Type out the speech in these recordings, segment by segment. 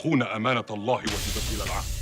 تخون أمانة الله وتبدل العهد.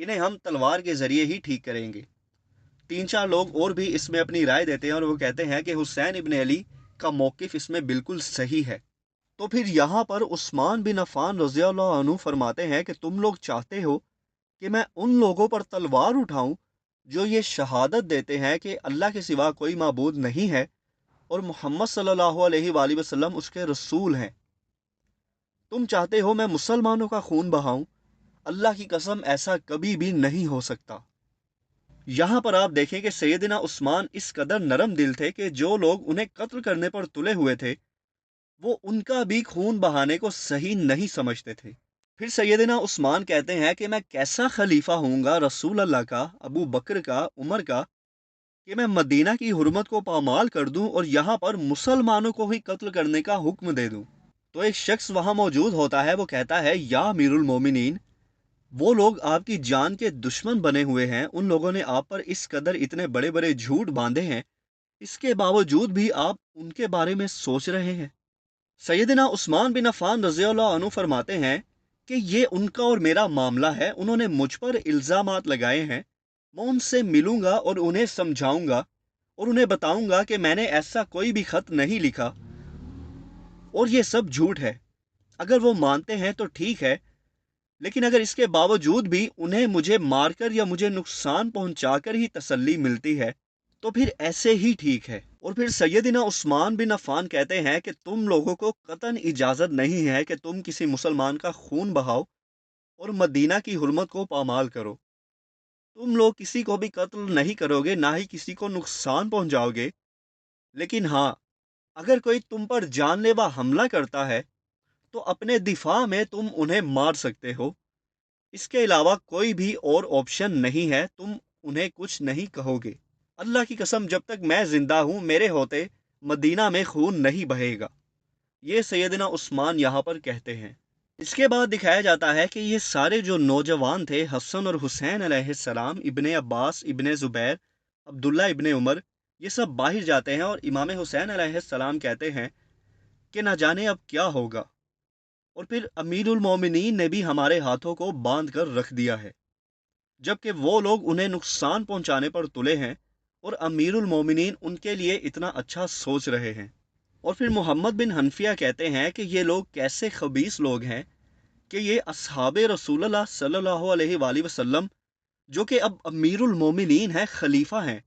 انہیں ہم تلوار کے ذریعے ہی ٹھیک کریں گے۔ 3-4 لوگ اور بھی اس میں اپنی رائے دیتے ہیں اور وہ کہتے ہیں کہ حسین ابن علی کا موقف اس میں بالکل صحیح ہے۔ تو پھر یہاں پر عثمان بن عفان رضی اللہ عنہ فرماتے ہیں کہ تم لوگ چاہتے ہو کہ میں ان لوگوں پر تلوار اٹھاؤں جو یہ شہادت دیتے ہیں کہ اللہ کے سوا کوئی معبود نہیں ہے اور محمد صلی اللہ علیہ وآلہ وسلم اس کے رسول ہیں۔ تم چاہتے ہو میں مسلمانوں کا خون بہاؤں؟ اللہ کی قسم ایسا کبھی بھی نہیں ہو سکتا۔ یہاں پر آپ دیکھیں کہ سیدنا عثمان اس قدر نرم دل تھے کہ جو لوگ انہیں قتل کرنے پر تلے ہوئے تھے وہ ان کا بھی خون بہانے کو صحیح نہیں سمجھتے تھے۔ پھر سیدنا عثمان کہتے ہیں کہ میں کیسا خلیفہ ہوں گا رسول اللہ کا، ابو بکر کا، عمر کا، کہ میں مدینہ کی حرمت کو پامال کر دوں اور یہاں پر مسلمانوں کو ہی قتل کرنے کا حکم دے دوں۔ تو ایک شخص وہاں موجود ہوتا ہے، وہ کہتا ہے یا امیر المومنین، وہ لوگ آپ کی جان کے دشمن بنے ہوئے ہیں، ان لوگوں نے آپ پر اس قدر اتنے بڑے بڑے جھوٹ باندھے ہیں، اس کے باوجود بھی آپ ان کے بارے میں سوچ رہے ہیں۔ سیدنا عثمان بن عفان رضی اللہ عنہ فرماتے ہیں کہ یہ ان کا اور میرا معاملہ ہے، انہوں نے مجھ پر الزامات لگائے ہیں، میں ان سے ملوں گا اور انہیں سمجھاؤں گا اور انہیں بتاؤں گا کہ میں نے ایسا کوئی بھی خط نہیں لکھا اور یہ سب جھوٹ ہے۔ اگر وہ مانتے ہیں تو ٹھیک ہے، لیکن اگر اس کے باوجود بھی انہیں مجھے مار کر یا مجھے نقصان پہنچا کر ہی تسلی ملتی ہے تو پھر ایسے ہی ٹھیک ہے۔ اور پھر سیدنا عثمان بن عفان کہتے ہیں کہ تم لوگوں کو قطعاً اجازت نہیں ہے کہ تم کسی مسلمان کا خون بہاؤ اور مدینہ کی حرمت کو پامال کرو۔ تم لوگ کسی کو بھی قتل نہیں کرو گے، نہ ہی کسی کو نقصان پہنچاؤ گے، لیکن ہاں اگر کوئی تم پر جان لیوا حملہ کرتا ہے تو اپنے دفاع میں تم انہیں مار سکتے ہو، اس کے علاوہ کوئی بھی اور آپشن نہیں ہے، تم انہیں کچھ نہیں کہو گے۔ اللہ کی قسم جب تک میں زندہ ہوں میرے ہوتے مدینہ میں خون نہیں بہے گا، یہ سیدنا عثمان یہاں پر کہتے ہیں۔ اس کے بعد دکھایا جاتا ہے کہ یہ سارے جو نوجوان تھے، حسن اور حسین علیہ السلام، ابن عباس، ابن زبیر، عبداللہ ابن عمر، یہ سب باہر جاتے ہیں اور امام حسین علیہ السلام کہتے ہیں کہ نہ جانے اب کیا ہوگا، اور پھر امیر المومنین نے بھی ہمارے ہاتھوں کو باندھ کر رکھ دیا ہے، جبکہ وہ لوگ انہیں نقصان پہنچانے پر تلے ہیں اور امیر المومنین ان کے لیے اتنا اچھا سوچ رہے ہیں۔ اور پھر محمد بن حنفیہ کہتے ہیں کہ یہ لوگ کیسے خبیث لوگ ہیں کہ یہ اصحاب رسول اللہ صلی اللہ علیہ وآلہ وسلم جو کہ اب امیر المومنین ہیں، خلیفہ ہیں،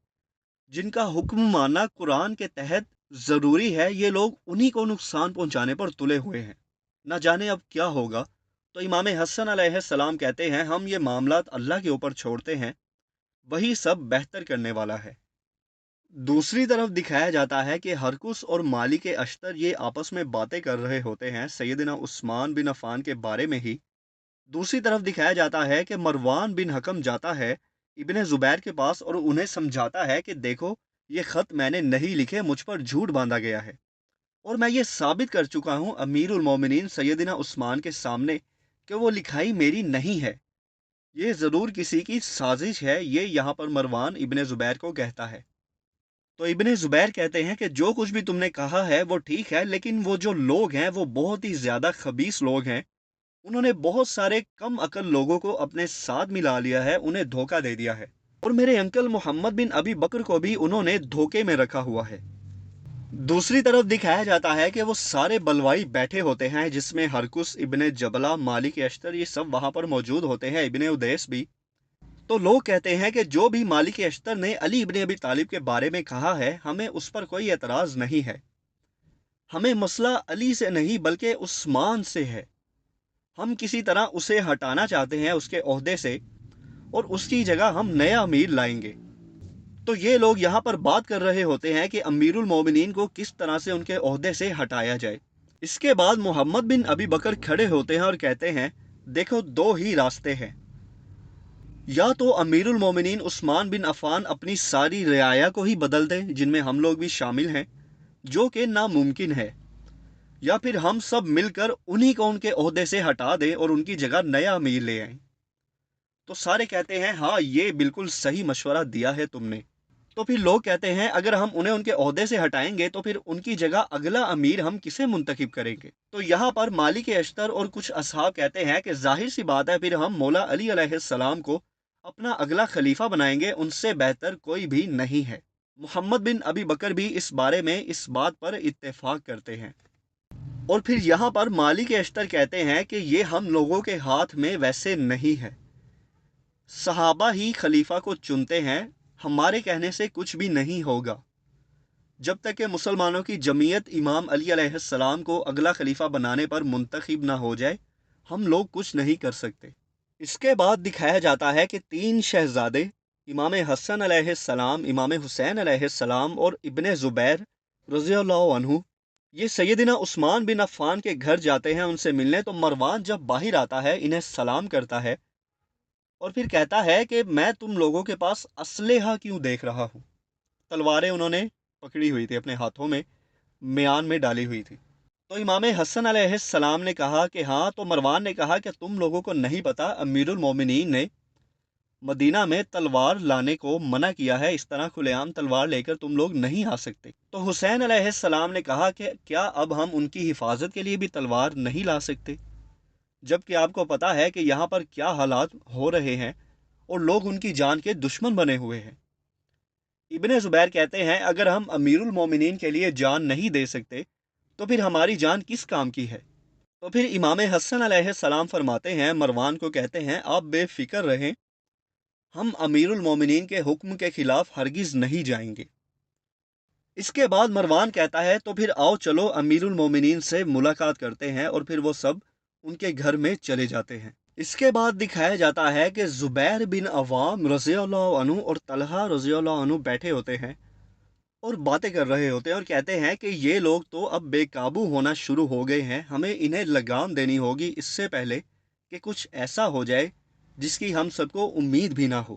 جن کا حکم ماننا قرآن کے تحت ضروری ہے، یہ لوگ انہی کو نقصان پہنچانے پر تلے ہوئے ہیں، نہ جانے اب کیا ہوگا۔ تو امام حسن علیہ السلام کہتے ہیں ہم یہ معاملات اللہ کے اوپر چھوڑتے ہیں، وہی سب بہتر کرنے والا ہے۔ دوسری طرف دکھایا جاتا ہے کہ ہرقس اور مالک اشتر یہ آپس میں باتیں کر رہے ہوتے ہیں سیدنا عثمان بن عفان کے بارے میں ہی۔ دوسری طرف دکھایا جاتا ہے کہ مروان بن حکم جاتا ہے ابن زبیر کے پاس اور انہیں سمجھاتا ہے کہ دیکھو یہ خط میں نے نہیں لکھے، مجھ پر جھوٹ باندھا گیا ہے اور میں یہ ثابت کر چکا ہوں امیر المومنین سیدنا عثمان کے سامنے کہ وہ لکھائی میری نہیں ہے، یہ ضرور کسی کی سازش ہے، یہ یہاں پر مروان ابن زبیر کو کہتا ہے۔ تو ابن زبیر کہتے ہیں کہ جو کچھ بھی تم نے کہا ہے وہ ٹھیک ہے، لیکن وہ جو لوگ ہیں وہ بہت ہی زیادہ خبیث لوگ ہیں، انہوں نے بہت سارے کم عقل لوگوں کو اپنے ساتھ ملا لیا ہے، انہیں دھوکہ دے دیا ہے، اور میرے انکل محمد بن ابی بکر کو بھی انہوں نے دھوکے میں رکھا ہوا ہے۔ دوسری طرف دکھایا جاتا ہے کہ وہ سارے بلوائی بیٹھے ہوتے ہیں جس میں ہرقس، ابن جبلہ، مالک اشتر یہ سب وہاں پر موجود ہوتے ہیں، ابن ادیس بھی۔ تو لوگ کہتے ہیں کہ جو بھی مالک اشتر نے علی ابن ابی طالب کے بارے میں کہا ہے ہمیں اس پر کوئی اعتراض نہیں ہے، ہمیں مسئلہ علی سے نہیں بلکہ عثمان سے ہے، ہم کسی طرح اسے ہٹانا چاہتے ہیں اس کے عہدے سے اور اس کی جگہ ہم نیا امیر لائیں گے۔ تو یہ لوگ یہاں پر بات کر رہے ہوتے ہیں کہ امیر المومنین کو کس طرح سے ان کے عہدے سے ہٹایا جائے۔ اس کے بعد محمد بن ابی بکر کھڑے ہوتے ہیں اور کہتے ہیں دیکھو دو ہی راستے ہیں، یا تو امیر المومنین عثمان بن عفان اپنی ساری رعایا کو ہی بدل دے جن میں ہم لوگ بھی شامل ہیں، جو کہ ناممکن ہے، یا پھر ہم سب مل کر انہی کو ان کے عہدے سے ہٹا دیں اور ان کی جگہ نیا امیر لے آئیں۔ تو سارے کہتے ہیں ہاں یہ بالکل صحیح مشورہ دیا ہے تم نے۔ تو پھر لوگ کہتے ہیں اگر ہم انہیں ان کے عہدے سے ہٹائیں گے تو پھر ان کی جگہ اگلا امیر ہم کسے منتخب کریں گے؟ تو یہاں پر مالک اشتر اور کچھ اصحاب کہتے ہیں کہ ظاہر سی بات ہے پھر ہم مولا علی علیہ السلام کو اپنا اگلا خلیفہ بنائیں گے، ان سے بہتر کوئی بھی نہیں ہے۔ محمد بن ابی بکر بھی اس بارے میں اس بات پر اتفاق کرتے ہیں۔ اور پھر یہاں پر مالک اشتر کہتے ہیں کہ یہ ہم لوگوں کے ہاتھ میں ویسے نہیں ہے، صحابہ ہی خلیفہ کو چنتے ہیں، ہمارے کہنے سے کچھ بھی نہیں ہوگا۔ جب تک کہ مسلمانوں کی جمعیت امام علی علیہ السلام کو اگلا خلیفہ بنانے پر منتخب نہ ہو جائے، ہم لوگ کچھ نہیں کر سکتے۔ اس کے بعد دکھایا جاتا ہے کہ 3 شہزادے، امام حسن علیہ السلام، امام حسین علیہ السلام اور ابن زبیر رضی اللہ عنہ، یہ سیدنا عثمان بن عفان کے گھر جاتے ہیں ان سے ملنے۔ تو مروان جب باہر آتا ہے انہیں سلام کرتا ہے اور پھر کہتا ہے کہ میں تم لوگوں کے پاس اسلحہ کیوں دیکھ رہا ہوں؟ تلواریں انہوں نے پکڑی ہوئی تھی، اپنے ہاتھوں میں میان میں ڈالی ہوئی تھی۔ تو امام حسن علیہ السلام نے کہا کہ ہاں۔ تو مروان نے کہا کہ تم لوگوں کو نہیں پتا امیر المومنین نے مدینہ میں تلوار لانے کو منع کیا ہے، اس طرح کھلے عام تلوار لے کر تم لوگ نہیں آ سکتے۔ تو حسین علیہ السلام نے کہا کہ کیا اب ہم ان کی حفاظت کے لیے بھی تلوار نہیں لا سکتے، جبکہ آپ کو پتا ہے کہ یہاں پر کیا حالات ہو رہے ہیں اور لوگ ان کی جان کے دشمن بنے ہوئے ہیں۔ ابن زبیر کہتے ہیں اگر ہم امیر المومنین کے لیے جان نہیں دے سکتے تو پھر ہماری جان کس کام کی ہے؟ تو پھر امام حسن علیہ السلام فرماتے ہیں، مروان کو کہتے ہیں آپ بے فکر رہیں، ہم امیر المومنین کے حکم کے خلاف ہرگز نہیں جائیں گے۔ اس کے بعد مروان کہتا ہے تو پھر آؤ چلو امیر المومنین سے ملاقات کرتے ہیں، اور پھر وہ سب ان کے گھر میں چلے جاتے ہیں۔ اس کے بعد دکھایا جاتا ہے کہ زبیر بن عوام رضی اللہ عنہ اور طلحہ رضی اللہ عنہ بیٹھے ہوتے ہیں اور باتیں کر رہے ہوتے ہیں اور کہتے ہیں کہ یہ لوگ تو اب بے قابو ہونا شروع ہو گئے ہیں، ہمیں انہیں لگام دینی ہوگی اس سے پہلے کہ کچھ ایسا ہو جائے جس کی ہم سب کو امید بھی نہ ہو۔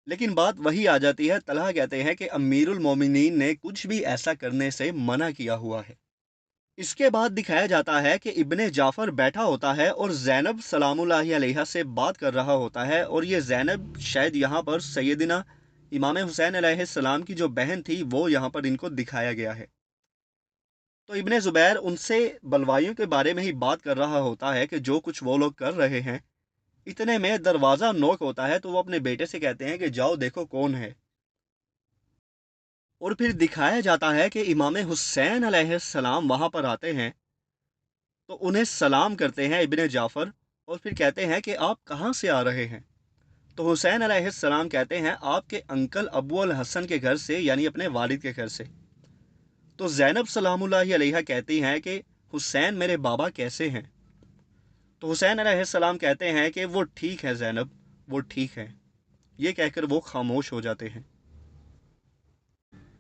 لیکن بات وہی آ جاتی ہے، طلحہ کہتے ہیں کہ امیر المومنین نے کچھ بھی ایسا کرنے سے منع کیا ہوا ہے۔ اس کے بعد دکھایا جاتا ہے کہ ابن جعفر بیٹھا ہوتا ہے اور زینب سلام اللہ علیہا سے بات کر رہا ہوتا ہے، اور یہ زینب شاید یہاں پر سیدنا امام حسین علیہ السلام کی جو بہن تھی وہ یہاں پر ان کو دکھایا گیا ہے۔ تو ابن زبیر ان سے بلوائیوں کے بارے میں ہی بات کر رہا ہوتا ہے کہ جو کچھ وہ لوگ کر رہے ہیں، اتنے میں دروازہ نوک ہوتا ہے تو وہ اپنے بیٹے سے کہتے ہیں کہ جاؤ دیکھو کون ہے۔ اور پھر دکھایا جاتا ہے کہ امام حسین علیہ السلام وہاں پر آتے ہیں تو انہیں سلام کرتے ہیں ابن جعفر، اور پھر کہتے ہیں کہ آپ کہاں سے آ رہے ہیں؟ تو حسین علیہ السلام کہتے ہیں آپ کے انکل ابو الحسن کے گھر سے، یعنی اپنے والد کے گھر سے۔ تو زینب سلام اللہ علیہا کہتی ہیں کہ حسین میرے بابا کیسے ہیں؟ تو حسین علیہ السلام کہتے ہیں کہ وہ ٹھیک ہے زینب، وہ ٹھیک ہے۔ یہ کہہ کر وہ خاموش ہو جاتے ہیں۔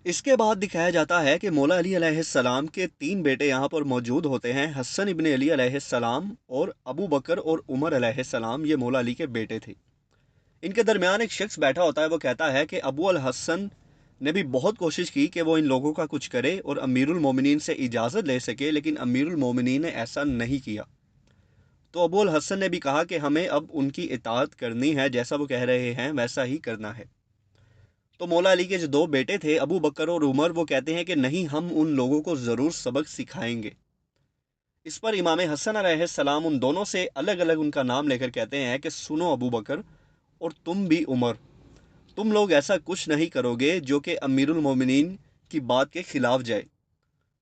اس کے بعد دکھایا جاتا ہے کہ مولا علی علیہ السلام کے 3 بیٹے یہاں پر موجود ہوتے ہیں، حسن ابن علی علیہ السلام اور ابو بکر اور عمر علیہ السلام، یہ مولا علی کے بیٹے تھے۔ ان کے درمیان ایک شخص بیٹھا ہوتا ہے، وہ کہتا ہے کہ ابو الحسن نے بھی بہت کوشش کی کہ وہ ان لوگوں کا کچھ کرے اور امیر المومنین سے اجازت لے سکے، لیکن امیر المومنین نے ایسا نہیں کیا۔ تو ابو الحسن نے بھی کہا کہ ہمیں اب ان کی اطاعت کرنی ہے، جیسا وہ کہہ رہے ہیں ویسا ہی کرنا ہے۔ تو مولا علی کے جو 2 بیٹے تھے ابو بکر اور عمر، وہ کہتے ہیں کہ نہیں، ہم ان لوگوں کو ضرور سبق سکھائیں گے۔ اس پر امام حسن علیہ السلام ان دونوں سے الگ الگ ان کا نام لے کر کہتے ہیں کہ سنو ابو بکر اور تم بھی عمر، تم لوگ ایسا کچھ نہیں کرو گے جو کہ امیر المومنین کی بات کے خلاف جائے۔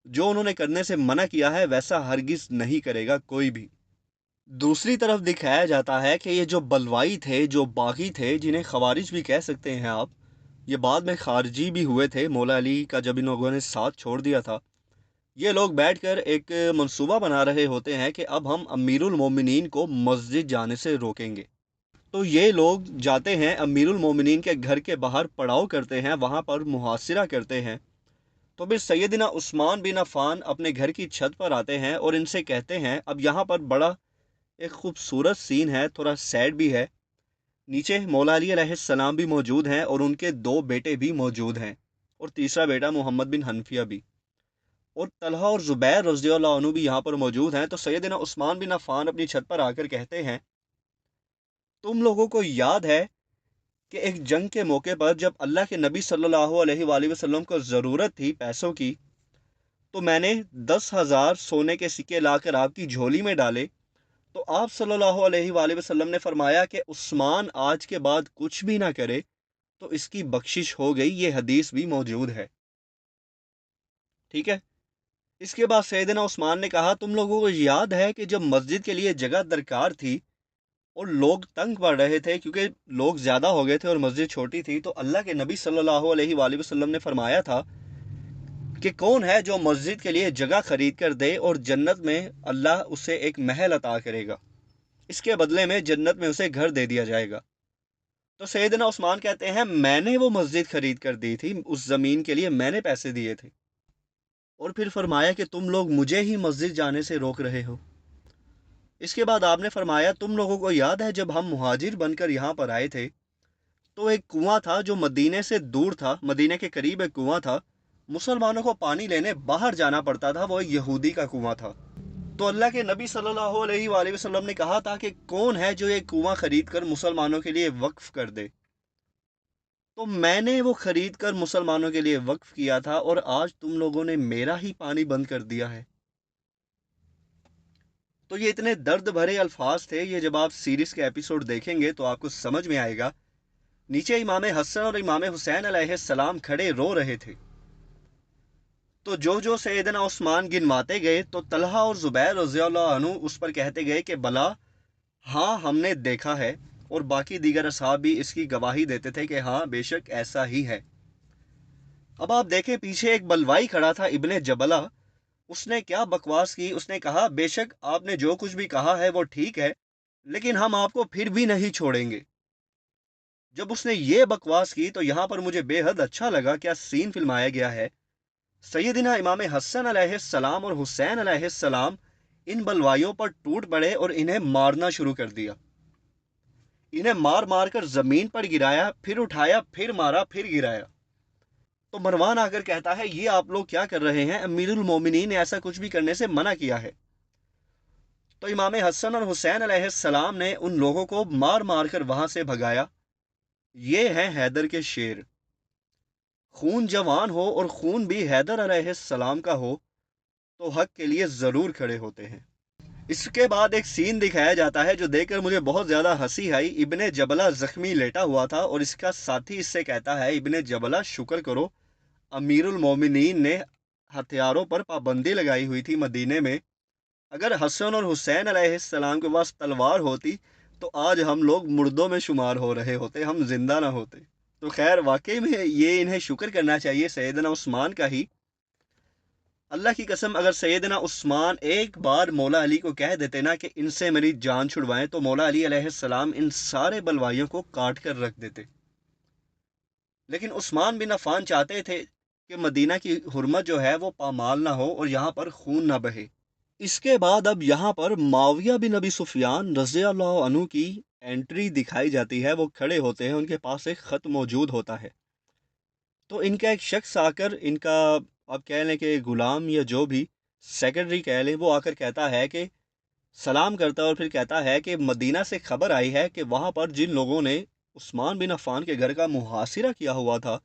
جو انہوں نے کرنے سے منع کیا ہے ویسا ہرگز نہیں کرے گا کوئی بھی۔ دوسری طرف دکھایا جاتا ہے کہ یہ جو بلوائی تھے، جو باغی تھے، جنہیں خوارج بھی کہہ سکتے ہیں آپ، یہ بعد میں خارجی بھی ہوئے تھے مولا علی کا جب ان لوگوں نے ساتھ چھوڑ دیا تھا۔ یہ لوگ بیٹھ کر ایک منصوبہ بنا رہے ہوتے ہیں کہ اب ہم امیر المومنین کو مسجد جانے سے روکیں گے۔ تو یہ لوگ جاتے ہیں امیر المومنین کے گھر کے باہر پڑاؤ کرتے ہیں، وہاں پر محاصرہ کرتے ہیں۔ تو پھر سیدنا عثمان بن عفان اپنے گھر کی چھت پر آتے ہیں اور ان سے کہتے ہیں، اب یہاں پر بڑا ایک خوبصورت سین ہے، تھوڑا سیڈ بھی ہے۔ نیچے مولا علی علیہ السلام بھی موجود ہیں اور ان کے 2 بیٹے بھی موجود ہیں، اور تیسرا بیٹا محمد بن حنفیہ بھی، اور طلحہ اور زبیر رضی اللہ عنہ بھی یہاں پر موجود ہیں۔ تو سیدنا عثمان بن عفان اپنی چھت پر آ کر کہتے ہیں، تم لوگوں کو یاد ہے کہ ایک جنگ کے موقع پر جب اللہ کے نبی صلی اللہ علیہ وآلہ وسلم کو ضرورت تھی پیسوں کی، تو میں نے 10,000 سونے کے سکے لا کر آپ کی جھولی میں ڈالے، تو آپ صلی اللہ علیہ وآلہ وسلم نے فرمایا کہ عثمان آج کے بعد کچھ بھی نہ کرے تو اس کی بخشش ہو گئی. یہ حدیث بھی موجود ہے. ٹھیک ہے. اس کے بعد سیدنا عثمان نے کہا تم لوگوں کو یاد ہے کہ جب مسجد کے لیے جگہ درکار تھی اور لوگ تنگ پڑ رہے تھے کیونکہ لوگ زیادہ ہو گئے تھے اور مسجد چھوٹی تھی، تو اللہ کے نبی صلی اللہ علیہ وآلہ وسلم نے فرمایا تھا کہ کون ہے جو مسجد کے لیے جگہ خرید کر دے اور جنت میں اللہ اسے ایک محل عطا کرے گا، اس کے بدلے میں جنت میں اسے گھر دے دیا جائے گا. تو سیدنا عثمان کہتے ہیں میں نے وہ مسجد خرید کر دی تھی، اس زمین کے لیے میں نے پیسے دیے تھے. اور پھر فرمایا کہ تم لوگ مجھے ہی مسجد جانے سے روک رہے ہو. اس کے بعد آپ نے فرمایا تم لوگوں کو یاد ہے جب ہم مہاجر بن کر یہاں پر آئے تھے تو ایک کنواں تھا جو مدینے سے دور تھا، مدینے کے قریب ایک کنواں تھا، مسلمانوں کو پانی لینے باہر جانا پڑتا تھا، وہ ایک یہودی کا کنواں تھا. تو اللہ کے نبی صلی اللہ علیہ وآلہ وسلم نے کہا تھا کہ کون ہے جو یہ کنواں خرید کر مسلمانوں کے لیے وقف کر دے. تو میں نے وہ خرید کر مسلمانوں کے لیے وقف کیا تھا اور آج تم لوگوں نے میرا ہی پانی بند کر دیا ہے. تو یہ اتنے درد بھرے الفاظ تھے، یہ جب آپ سیریز کے ایپیسوڈ دیکھیں گے تو آپ کو سمجھ میں آئے گا. نیچے امام حسن اور امام حسین علیہ السلام کھڑے رو رہے تھے. تو جو سیدنا عثمان گنواتے گئے تو طلحہ اور زبیر رضی اللہ عنہ اس پر کہتے گئے کہ بلا ہاں ہم نے دیکھا ہے، اور باقی دیگر اصحاب بھی اس کی گواہی دیتے تھے کہ ہاں بے شک ایسا ہی ہے. اب آپ دیکھیں پیچھے ایک بلوائی کھڑا تھا ابن جبلہ، اس نے کیا بکواس کی. اس نے کہا بے شک آپ نے جو کچھ بھی کہا ہے وہ ٹھیک ہے، لیکن ہم آپ کو پھر بھی نہیں چھوڑیں گے. جب اس نے یہ بکواس کی تو یہاں پر مجھے بے حد اچھا لگا کیا سین فلمایا گیا ہے. سیدنا امام حسن علیہ السلام اور حسین علیہ السلام ان بلوائیوں پر ٹوٹ پڑے اور انہیں مارنا شروع کر دیا. انہیں مار مار کر زمین پر گرایا، پھر اٹھایا، پھر مارا، پھر گرایا. تو مروان آ کر کہتا ہے یہ آپ لوگ کیا کر رہے ہیں، امیر المومنین نے ایسا کچھ بھی کرنے سے منع کیا ہے. تو امام حسن اور حسین علیہ السلام نے ان لوگوں کو مار مار کر وہاں سے بھگایا. یہ ہیں حیدر کے شیر. خون جوان ہو اور خون بھی حیدر علیہ السلام کا ہو تو حق کے لیے ضرور کھڑے ہوتے ہیں. اس کے بعد ایک سین دکھایا جاتا ہے جو دیکھ کر مجھے بہت زیادہ ہنسی آئی. ابن جبلہ زخمی لیٹا ہوا تھا اور اس کا ساتھی اس سے کہتا ہے ابن جبلہ شکر کرو امیر المومنین نے ہتھیاروں پر پابندی لگائی ہوئی تھی مدینے میں، اگر حسن اور حسین علیہ السلام کے پاس تلوار ہوتی تو آج ہم لوگ مردوں میں شمار ہو رہے ہوتے، ہم زندہ نہ ہوتے. تو خیر واقعی میں یہ انہیں شکر کرنا چاہیے سیدنا عثمان کا ہی. اللہ کی قسم اگر سیدنا عثمان ایک بار مولا علی کو کہہ دیتے نا کہ ان سے میری جان چھڑوائیں تو مولا علی علیہ السلام ان سارے بلوائیوں کو کاٹ کر رکھ دیتے. لیکن عثمان بن عفان چاہتے تھے کہ مدینہ کی حرمت جو ہے وہ پامال نہ ہو اور یہاں پر خون نہ بہے. اس کے بعد اب یہاں پر معاویہ بن ابی سفیان رضی اللہ عنہ کی انٹری دکھائی جاتی ہے. وہ کھڑے ہوتے ہیں، ان کے پاس ایک خط موجود ہوتا ہے. تو ان کا ایک شخص آ کر، ان کا آپ کہہ لیں کہ غلام یا جو بھی سیکرٹری کہہ لیں، وہ آ کر کہتا ہے کہ سلام کرتا ہے اور پھر کہتا ہے کہ مدینہ سے خبر آئی ہے کہ وہاں پر جن لوگوں نے عثمان بن عفان کے گھر کا محاصرہ کیا ہوا تھا،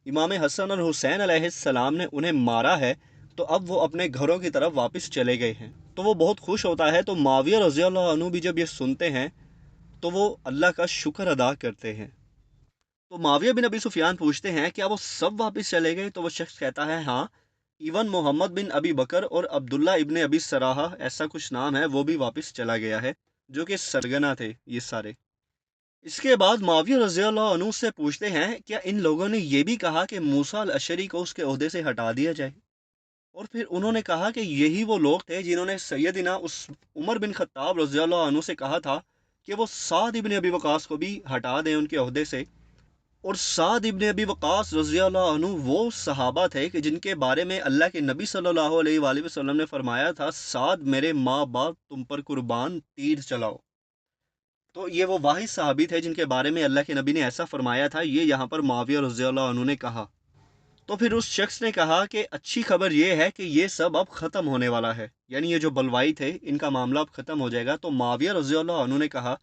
امام حسن اور حسین علیہ السلام نے انہیں مارا ہے، تو اب وہ اپنے گھروں کی طرف واپس چلے گئے ہیں. تو وہ بہت خوش ہوتا ہے. تو معاویہ رضی اللہ عنہ بھی جب یہ سنتے ہیں تو وہ اللہ کا شکر ادا کرتے ہیں. تو معاویہ بن ابی سفیان پوچھتے ہیں کیا وہ سب واپس چلے گئے؟ تو وہ شخص کہتا ہے ہاں، ایون محمد بن ابی بکر اور عبداللہ ابن ابی سراحہ ایسا کچھ نام ہے وہ بھی واپس چلا گیا ہے، جو کہ سرگنا تھے یہ سارے. اس کے بعد معاویہ رضی اللہ عنہ سے پوچھتے ہیں کیا ان لوگوں نے یہ بھی کہا کہ موسیٰ الاشعری کو اس کے عہدے سے ہٹا دیا جائے؟ اور پھر انہوں نے کہا کہ یہی وہ لوگ تھے جنہوں نے سیدنا عمر بن خطاب رضی اللہ عنہ سے کہا تھا کہ وہ سعد ابن ابی وقاص کو بھی ہٹا دیں ان کے عہدے سے. اور سعد ابن ابی وقاص رضی اللہ عنہ وہ صحابہ تھے کہ جن کے بارے میں اللہ کے نبی صلی اللہ علیہ وآلہ وسلم نے فرمایا تھا سعد میرے ماں باپ تم پر قربان تیر چلاؤ. تو یہ وہ واحد صحابی تھے جن کے بارے میں اللہ کے نبی نے ایسا فرمایا تھا. یہ یہاں پر معاویہ رضی اللہ عنہ نے کہا. تو پھر اس شخص نے کہا کہ اچھی خبر یہ ہے کہ یہ سب اب ختم ہونے والا ہے، یعنی یہ جو بلوائی تھے ان کا معاملہ اب ختم ہو جائے گا. تو معاویہ رضی اللہ عنہ نے کہا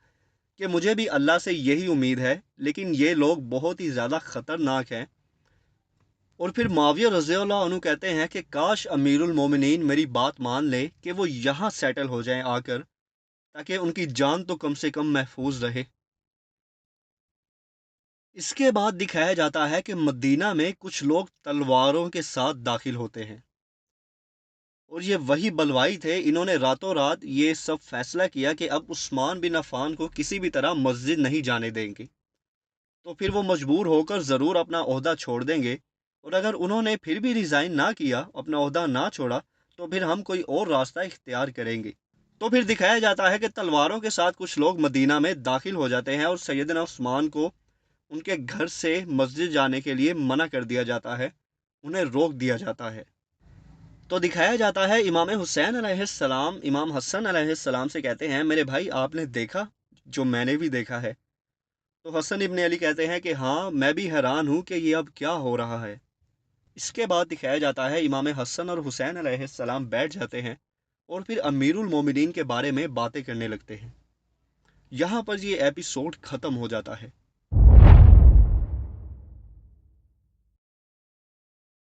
کہ مجھے بھی اللہ سے یہی امید ہے، لیکن یہ لوگ بہت ہی زیادہ خطرناک ہیں. اور پھر معاویہ رضی اللہ عنہ کہتے ہیں کہ کاش امیر المومنین میری بات مان لے کہ وہ یہاں سیٹل ہو جائیں آ کر، تاکہ ان کی جان تو کم سے کم محفوظ رہے۔ اس کے بعد دکھایا جاتا ہے کہ مدینہ میں کچھ لوگ تلواروں کے ساتھ داخل ہوتے ہیں، اور یہ وہی بلوائی تھے، انہوں نے راتوں رات یہ سب فیصلہ کیا کہ اب عثمان بن عفان کو کسی بھی طرح مسجد نہیں جانے دیں گے، تو پھر وہ مجبور ہو کر ضرور اپنا عہدہ چھوڑ دیں گے، اور اگر انہوں نے پھر بھی ریزائن نہ کیا، اپنا عہدہ نہ چھوڑا، تو پھر ہم کوئی اور راستہ اختیار کریں گے۔ تو پھر دکھایا جاتا ہے کہ تلواروں کے ساتھ کچھ لوگ مدینہ میں داخل ہو جاتے ہیں، اور سیدنا عثمان کو ان کے گھر سے مسجد جانے کے لیے منع کر دیا جاتا ہے، انہیں روک دیا جاتا ہے۔ تو دکھایا جاتا ہے امام حسین علیہ السلام امام حسن علیہ السلام سے کہتے ہیں، میرے بھائی آپ نے دیکھا جو میں نے بھی دیکھا ہے؟ تو حسن ابن علی کہتے ہیں کہ ہاں، میں بھی حیران ہوں کہ یہ اب کیا ہو رہا ہے۔ اس کے بعد دکھایا جاتا ہے امام حسن اور حسین علیہ السلام بیٹھ جاتے ہیں، اور پھر امیر المومنین کے بارے میں باتیں کرنے لگتے ہیں۔ یہاں پر یہ ایپیسوڈ ختم ہو جاتا ہے۔